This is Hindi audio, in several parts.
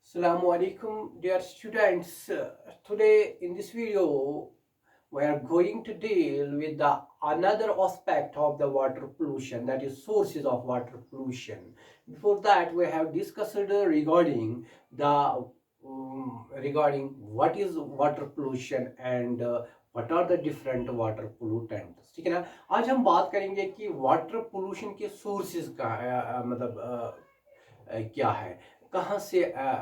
Assalamu alaikum, dear students. Today in this video, we are going to deal with the another aspect of the water pollution, that is sources of water pollution. Before that, we have discussed regarding the regarding what is water pollution and what are the different water pollutants. ठीक है ना। आज हम बात करेंगे कि वाटर पोल्यूशन के सोर्सेज का क्या है, कहाँ से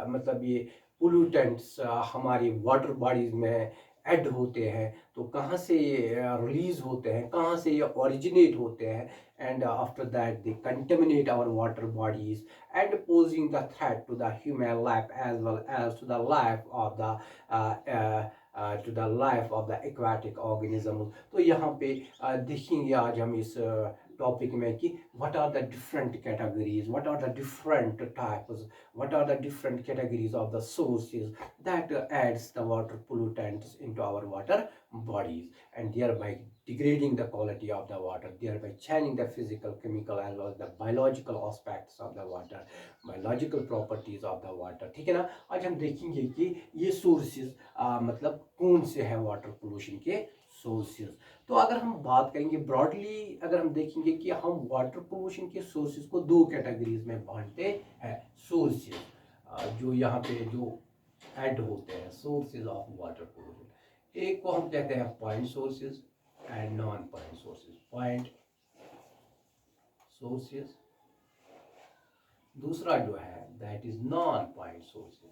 मतलब ये पोल्यूटेंट्स हमारी वाटर बॉडीज में ऐड होते हैं, तो कहाँ से ये रिलीज होते हैं, कहाँ से ये ओरिजिनेट होते हैं, and after that they contaminate our water bodies and posing the threat to the human life as well as to the life of the to the life of the aquatic organism. तो यहाँ पे देखेंगे आज हम इस टॉपिक में कि what are the different categories, what are the different types, what are the different categories of the sources that adds the water pollutants into our water bodies and thereby degrading the quality of the water, thereby changing the physical, chemical as well as the biological aspects of the water, biological properties of the water। ठीक है ना। आज हम देखेंगे कि ये सोर्सेज मतलब कौन से हैं वाटर पोल्यूशन के सोर्सेज। तो अगर हम बात करेंगे ब्रॉडली, अगर हम देखेंगे कि हम वाटर पोल्यूशन के सोर्सेज को दो कैटेगरीज में बांटते हैं। सोर्सेज जो यहाँ पे जो ऐड होते हैं, सोर्सेज ऑफ वाटर पोल्यूशन, एक को हम कहते हैं point sources and non point sources. Point sources, दूसरा जो है that is non point sources.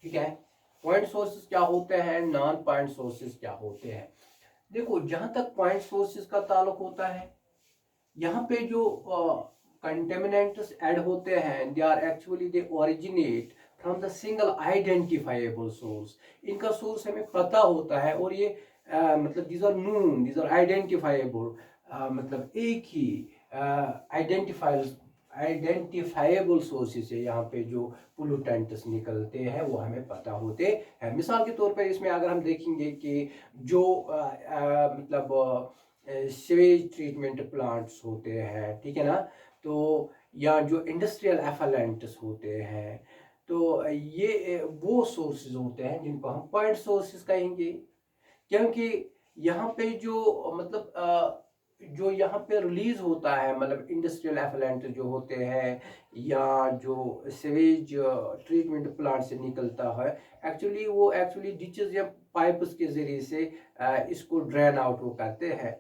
ठीक है। पॉइंट सोर्सेज क्या होते हैं, नॉन पॉइंट सोर्सेज क्या होते हैं। देखो, जहां तक पॉइंट सोर्सेज का ताल्लुक होता है, यहाँ पे जो कंटेमिनेंट्स ऐड होते हैं, they are actually they originate from the single identifiable source. इनका सोर्स हमें पता होता है और ये मतलब these are known, these are identifiable, मतलब एक ही आइडेंटिफाइबल सोर्सेज है। यहाँ पे जो पोल्यूटेंट्स निकलते हैं वो हमें पता होते हैं। मिसाल के तौर पर इसमें अगर हम देखेंगे कि जो मतलब सीवेज ट्रीटमेंट प्लांट्स होते हैं, ठीक है ना, तो या जो इंडस्ट्रियल एफलेंट्स होते हैं, तो ये वो सोर्सेज होते हैं जिनको हम पॉइंट सोर्सेज कहेंगे। क्योंकि यहाँ पे जो मतलब जो यहाँ पे रिलीज होता है, मतलब इंडस्ट्रियल एफलेंट जो होते हैं या जो सीवेज ट्रीटमेंट प्लांट से निकलता है, एक्चुअली वो एक्चुअली डिचेस या पाइप्स के जरिए से इसको ड्रेन आउट वो करते हैं।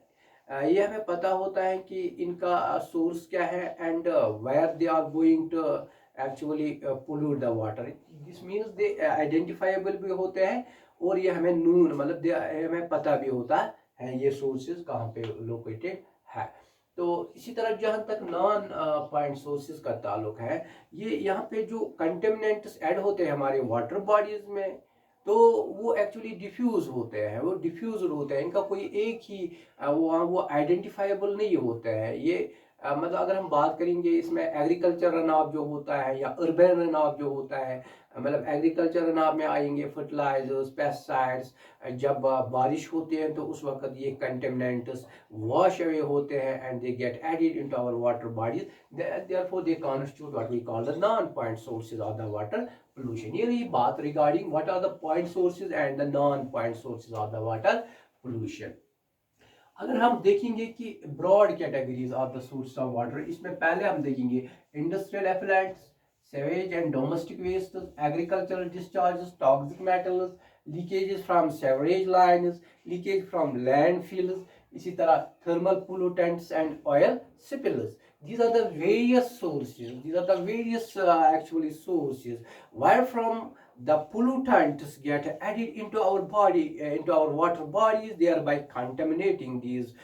ये हमें पता होता है कि इनका सोर्स क्या है and where they are going to actually pollute the water. This means they identifiable भी होते हैं और ये हमें नून मतलब हमें पता भी होता है ये सोर्सेज कहाँ पे लोकेटेड है। तो इसी तरह जहाँ तक नॉन पॉइंट सोर्सेज का ताल्लुक है, ये यहाँ पे जो कंटेमिनेंट्स ऐड होते हैं हमारे वाटर बॉडीज में, तो वो एक्चुअली डिफ्यूज होते हैं, वो डिफ्यूज होते हैं। इनका कोई एक ही वो आइडेंटिफाइबल नहीं होता है। ये मतलब अगर हम बात करेंगे इसमें एग्रीकल्चर रन ऑफ जो होता है या अर्बन रन ऑफ जो होता है, मतलब एग्रीकल्चर रन ऑफ में आएंगे फर्टिलाइजर्स, पेस्टिसाइड्स। जब बारिश होती है तो उस वक्त ये कंटेमिनेंट्स वॉश अवे होते हैं and they get added into our water bodies, therefore they constitute what we call the non-point sources of the water pollution। ये रही बात regarding what are the point sources and the non-point sources of the water pollution। अगर हम देखेंगे कि broad categories of the source of water, इसमें पहले हम देखेंगे industrial effluents, sewage and domestic wastes, agricultural discharges, toxic metals, leakages from sewerage lines, leakage from landfills, इसी तरह thermal pollutants and oil spills। These are the various sources, these are the various actually sources where from the pollutants get added into our body, into our water bodies, thereby contaminating these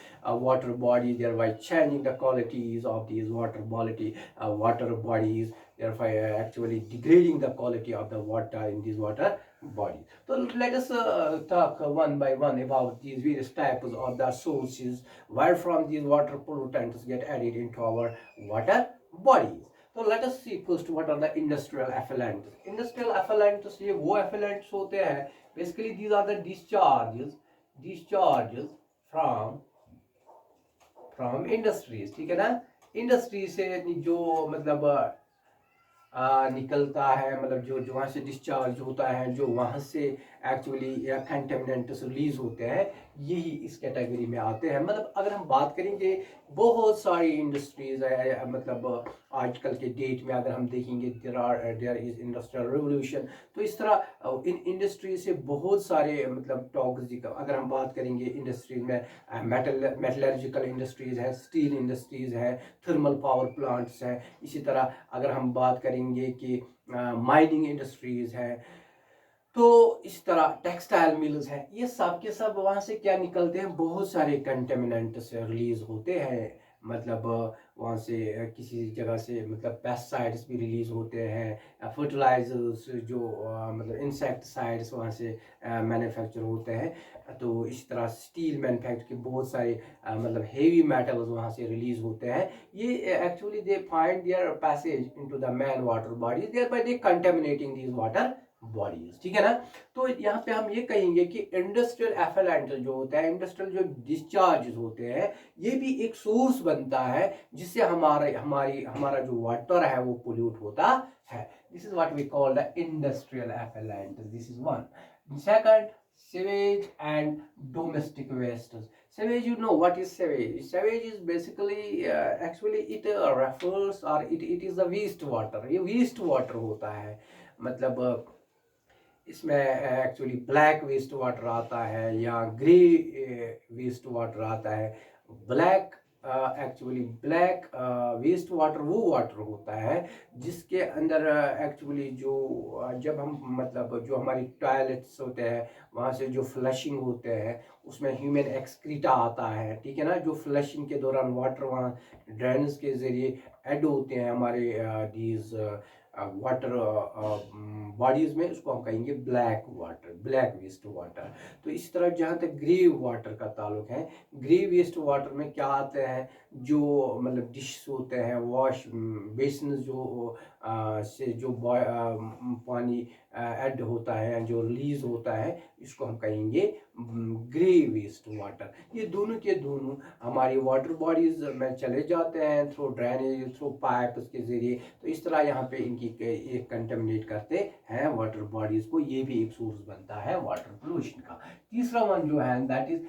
water bodies, thereby changing the qualities of these water bodies, thereby actually degrading the quality of the water in these water bodies। So let us talk one by one about these various types of the sources where from these water pollutants get added into our water bodies। तो let us see first what are the industrial effluents. Industrial effluents ये वो एफिलेंट्स होते हैं, basically these are the discharges from from industries, ठीक है ना। इंडस्ट्री से जो मतलब निकलता है, मतलब जो जो वहाँ से डिस्चार्ज होता है, जो वहाँ से एक्चुअली कंटेमिनेंट्स रिलीज होते हैं, यही इस कैटेगरी में आते हैं। मतलब अगर हम बात करेंगे, बहुत सारी इंडस्ट्रीज है, मतलब आजकल के डेट में अगर हम देखेंगे देयर इज इंडस्ट्रियल रिवोल्यूशन। तो इस तरह इन इंडस्ट्री से बहुत सारे मतलब टॉक्सिक, अगर हम बात करेंगे इंडस्ट्रीज में, मेटलर्जिकल इंडस्ट्रीज है, स्टील इंडस्ट्रीज है, थर्मल पावर प्लांट्स हैं। इसी तरह अगर हम बात करेंगे कि माइनिंग इंडस्ट्रीज है, तो इस तरह टेक्सटाइल मिल्स हैं, ये सब के सब वहाँ से क्या निकलते हैं, बहुत सारे कंटेमिनेंट्स रिलीज होते हैं। मतलब वहाँ से किसी जगह से मतलब पेस्टिसाइड्स भी रिलीज होते हैं, फर्टिलाइजर्स जो मतलब इंसेक्टिसाइड्स वहाँ से मैन्युफैक्चर होते हैं। तो इस तरह स्टील मैन्युफैक्चर के बहुत सारे मतलब हेवी मेटल्स वहाँ से रिलीज होते हैं। ये actually they find their passage into the main water bodies, thereby they contaminating these water bodies, ठीक है ना। तो यहाँ पे हम ये कहेंगे कि इंडस्ट्रियल एफेलेंट जो होता है, इंडस्ट्रियल जो डिस्चार्ज होते हैं, ये भी एक सोर्स बनता है जिससे हमारा जो वाटर है वो पोल्यूट होता है। This is what we call the industrial effluent, this is one. Second, sewage and domestic wastes. Sewage, you know what is sewage? Sewage is basically actually it refers or it is the waste water, ये waste water होता है। मतलब इसमें एक्चुअली ब्लैक वेस्ट वाटर आता है या ग्रे वेस्ट वाटर आता है। Black actually black waste water वो वाटर होता है जिसके अंदर एक्चुअली जो जब हम मतलब जो हमारी टॉयलेट्स होते हैं वहाँ से जो फ्लशिंग होते हैं उसमें ह्यूमन एक्सक्रीटा आता है, ठीक है ना। जो फ्लशिंग के दौरान वाटर वहाँ ड्रेनेज के जरिए ऐड होते हैं हमारे दीज वाटर बॉडीज में, उसको हम कहेंगे black water, black waste water. तो इस तरह जहाँ तक ग्रे वाटर का ताल्लुक है, ग्रे वेस्ट वाटर में क्या आते हैं, जो मतलब डिश होते हैं, वॉश बेसिन जो से जो पानी ऐड होता है, जो रिलीज होता है, इसको हम कहेंगे ग्रे वेस्ट वाटर। ये दोनों के दोनों हमारी वाटर बॉडीज में चले जाते हैं थ्रू ड्रेनेज, थ्रू पाइप के जरिए। तो इस तरह यहाँ पे इनकी एक कंटेमिनेट करते हैं वाटर बॉडीज को, ये भी एक सोर्स बनता है वाटर पोल्यूशन का। तीसरा वन जो है that is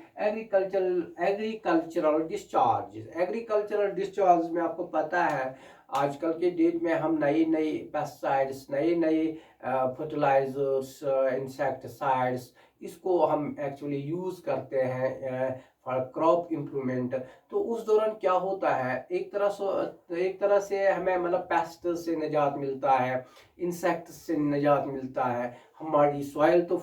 agricultural discharge. Agricultural discharge में आपको पता है आजकल के डेट में हम नई नई पेस्टिसाइड्स, नए नए फर्टिलाइजर्स, इंसेक्टिसाइड्स, इसको हम एक्चुअली यूज़ करते हैं फॉर क्रॉप इम्प्रूवमेंट। तो उस दौरान क्या होता है, एक तरह से हमें मतलब पेस्ट से निजात मिलता है, इंसेक्ट से निजात मिलता है, हमारी सॉइल तो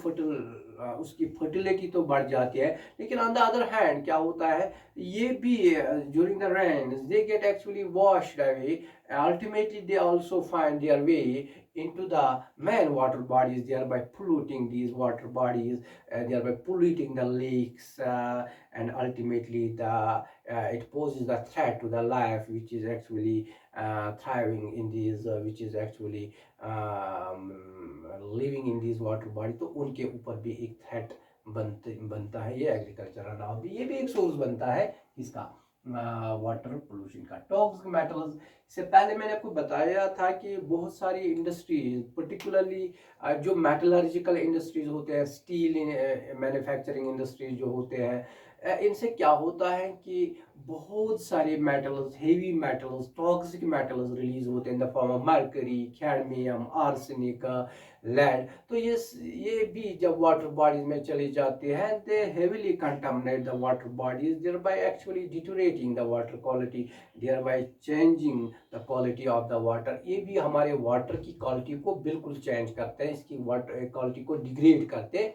उसकी फर्टिलिटी तो बढ़ जाती है। लेकिन ऑन द अदर हैंड क्या होता है, ये भी during the rain they get actually washed away, ultimately they also find their way into the main water bodies, thereby polluting these water bodies, thereby polluting the lakes, and ultimately it poses the threat to the life which is actually thriving in these which is actually living in these water body। तो उनके ऊपर भी एक थ्रेट बनता है। ये एग्रीकल्चरल नाउ भी ये भी एक सोर्स बनता है इसका वाटर पोल्यूशन का। टॉक्सिक मेटल्स, इससे पहले मैंने आपको बताया था कि बहुत सारी इंडस्ट्रीज, पर्टिकुलरली जो मेटलर्जिकल इंडस्ट्रीज होते हैं, स्टील मैन्युफैक्चरिंग इंडस्ट्रीज जो होते हैं, इनसे क्या होता है कि बहुत सारे metals, heavy metals, toxic metals release होते हैं in the form of mercury, cadmium, arsenic, lead. तो ये भी जब वाटर बॉडीज में चली जाती है, they heavily contaminate the water bodies, thereby actually deteriorating the water quality, thereby changing the quality of the water. ये भी हमारे वाटर की क्वालिटी को बिल्कुल चेंज करते हैं, इसकी वाटर क्वालिटी को डिग्रेड करते हैं।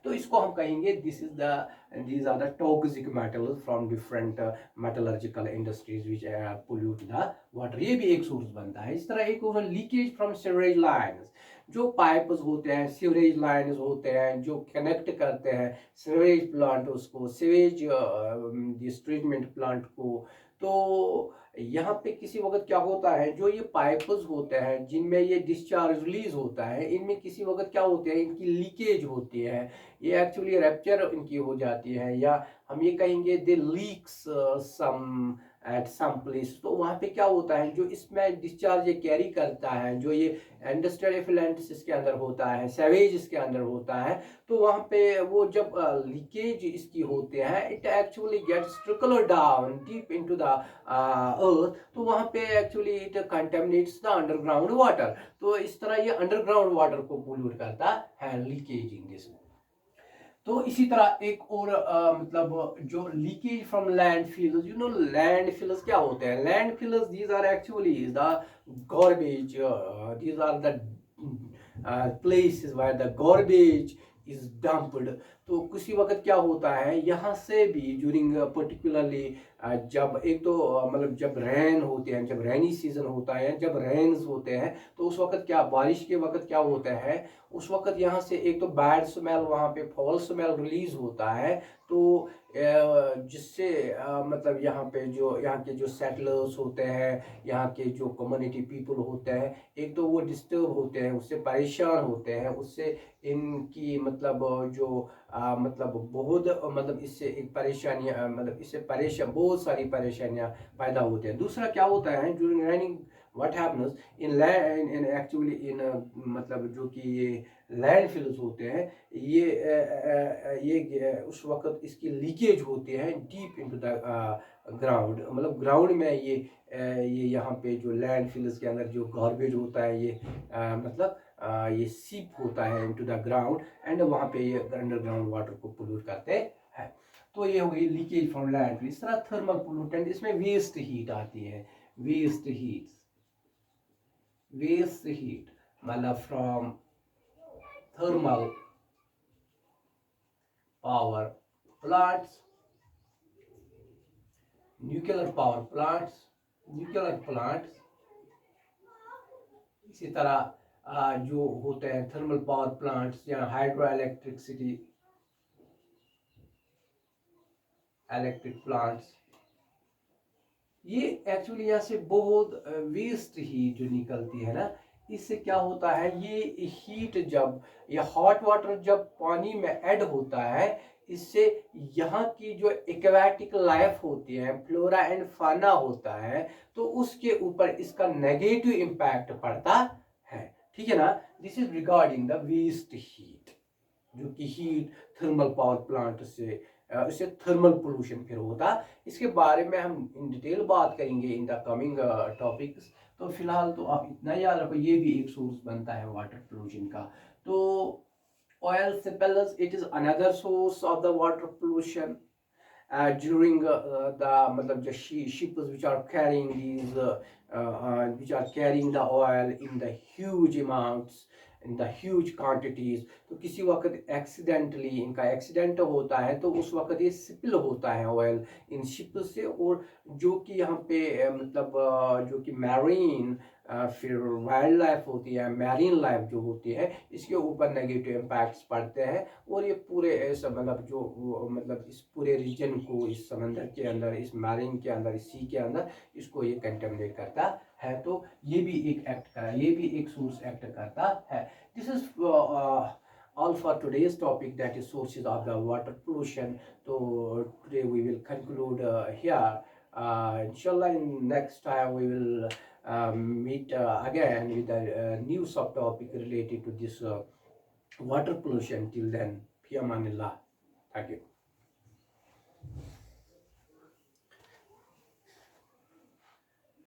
तो इसको हम कहेंगे these are the toxic metals from different metallurgical industries which pollute the water। ये भी एक सोर्स बनता है। इस तरह एक और लीकेज फ्रॉम सीवरेज लाइन्स, जो पाइप्स होते हैं, सीवरेज लाइन्स होते हैं जो कनेक्ट करते हैं सीवरेज प्लांट उसको, सीवेज ट्रीटमेंट प्लांट को। तो यहाँ पे किसी वक्त क्या होता है, जो ये पाइप्स होते हैं जिनमें ये डिस्चार्ज रिलीज होता है, इनमें किसी वक्त क्या होते हैं, इनकी लीकेज होती है, ये एक्चुअली रैप्चर इनकी हो जाती है, या हम ये कहेंगे they leaks some at some place. तो वहाँ पे क्या होता है, जो इसमें डिस्चार्ज ये कैरी करता है, जो ये इंडस्ट्रियल एफिलेंट्स इसके अंदर होता है, सेवेज इसके अंदर होता है, तो वहाँ पे वो जब लीकेज इसकी होते हैं, it actually gets trickle down deep into the earth, तो वहाँ पे actually it contaminates the underground water. तो इस तरह ये अंडरग्राउंड वाटर को पोल्यूट करता है, लीकेज इन दिस। तो इसी तरह एक और मतलब जो leakage from landfills, you know landfills क्या होते हैं, landfills these are actually the garbage, these are the places where the garbage is dumped। तो किसी वक्त क्या होता है, यहाँ से भी ड्यूरिंग पर्टिकुलरली जब एक तो मतलब जब रेन होते हैं, जब रेनी सीजन होता है, जब रेन्स होते हैं, तो उस वक्त क्या, बारिश के वक्त क्या होता है, उस वक्त यहाँ से एक तो बैड स्मेल, वहाँ पे फॉल स्मेल रिलीज होता है। तो जिससे मतलब यहाँ पे जो यहाँ के जो सेटलर्स होते हैं, यहाँ के जो कम्युनिटी पीपल होते हैं, एक तो वो डिस्टर्ब होते हैं, उससे परेशान होते हैं, उससे इनकी मतलब जो मतलब बहुत मतलब इससे एक परेशानियाँ, मतलब इससे परेशान बहुत सारी परेशानियाँ पैदा होती हैं। दूसरा क्या होता है, during raining what happens in land in actually in मतलब जो कि ये लैंडफिल्स होते हैं, ये उस वक्त इसकी लीकेज होती है डीप इनटू द ग्राउंड, मतलब ग्राउंड में ये यहाँ पे जो लैंडफिल्स के अंदर जो गार्बेज होता है, ये मतलब ये सीप होता है इनटू द ग्राउंड, एंड वहाँ पे ये अंडरग्राउंड वाटर को पोल्यूट करते हैं। तो ये हो गई लीकेज फ्रॉम लैंडफिल। इस तरह थर्मल पोल्यूटेंट, इसमें वेस्ट हीट आती है, वेस्ट हीट मतलब from thermal power plants, nuclear power plants, इसी तरह जो होते हैं थर्मल पावर प्लांट्स या हाइड्रो इलेक्ट्रिक प्लांट्स, ये एक्चुअली यहाँ से बहुत वेस्ट हीट जो निकलती है ना, इससे क्या होता है, ये हीट जब ये हॉट वाटर जब पानी में ऐड होता है, इससे यहाँ की जो एक्वेटिक लाइफ होती है, फ्लोरा एंड फाना होता है, तो उसके ऊपर इसका नेगेटिव इम्पैक्ट पड़ता है। ठीक है ना, this is regarding the waste heat, जो कि हीट थर्मल पावर प्लांट से इससे थर्मल पोल्यूशन फिर होता। इसके बारे में हम इन डिटेल बात करेंगे इन द कमिंग टॉपिक्स। तो फिलहाल तो आप इतना याद रखो, ये भी एक सोर्स बनता है वाटर पोल्यूशन का। तो oil spills, it is another source of the water pollution during the मतलब the ships which are carrying these which are carrying the oil in the huge amounts, in the huge quantities। तो किसी वक्त एक्सीडेंटली इनका एक्सीडेंट होता है, तो उस वक्त ये स्पिल होता है ऑयल इन शिप से, और जो कि यहाँ पे मतलब जो कि मैरीन फिर वाइल्ड लाइफ होती है, मैरीन लाइफ जो होती है, इसके ऊपर नेगेटिव इम्पैक्ट्स पड़ते हैं, और ये पूरे ऐसा मतलब जो मतलब इस पूरे रीजन को, इस समंदर के अंदर, इस मैरीन के अंदर, इस सी के अंदर, इसको ये कंटेमिनेट करता है। तो ये भी एक एक्ट करा, ये भी एक सोर्स एक्ट करता है। This is all for today's topic, that is sources of the water pollution। So today we will conclude here, inshallah in next time we will meet again with a new subtopic related to this water pollution. Till then, fi amanillah. Thank you.